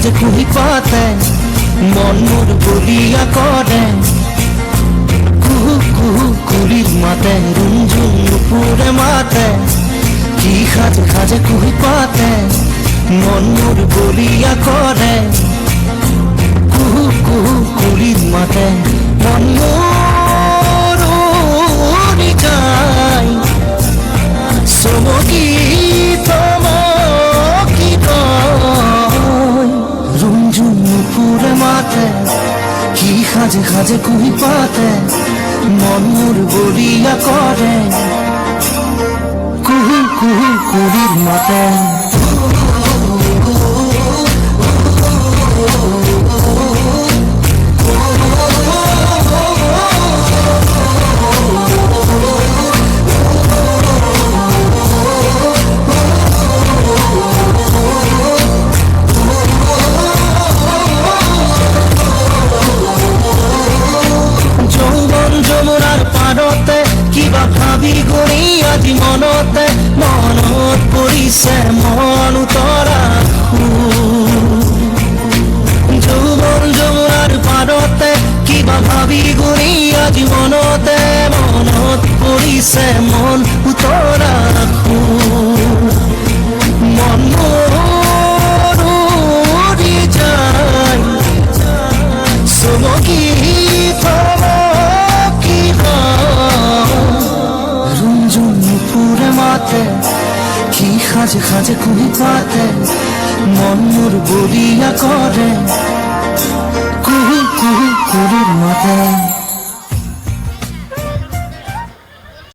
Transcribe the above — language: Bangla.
খাজে কুহি পাতে মন মোর বলিয়া করে কুহু কুহু কুলির মাতে রুঞ্জুন নুপুরে মাতে কি খাজে খাজে কুহি পাতে মন মোর বলিয়া করে কুহু কুহু কুলির মাতে মন মোর উড়ি যায় চমকি থমকি রয় রুঞ্জুন নুপুরে মাতে কি খাজে খাজে কুহি পাতে মন মোর বলিয়া করে কুহু কুহু কুলির মাতে কিবা ভাবি গৰি আজি মনতে মনত পৰিছে মন উতৰা যৌৱন যমুনাৰ পাৰতে কিবা ভাবি গৰি আজি মনতে মনত পৰিছে মন উতৰা মন মোৰ উৰি যায় চমকি কি খাজে খাজে কুহি পাতে মন মোর বলিয়া করে কুহু কুহু কুলির মাতে।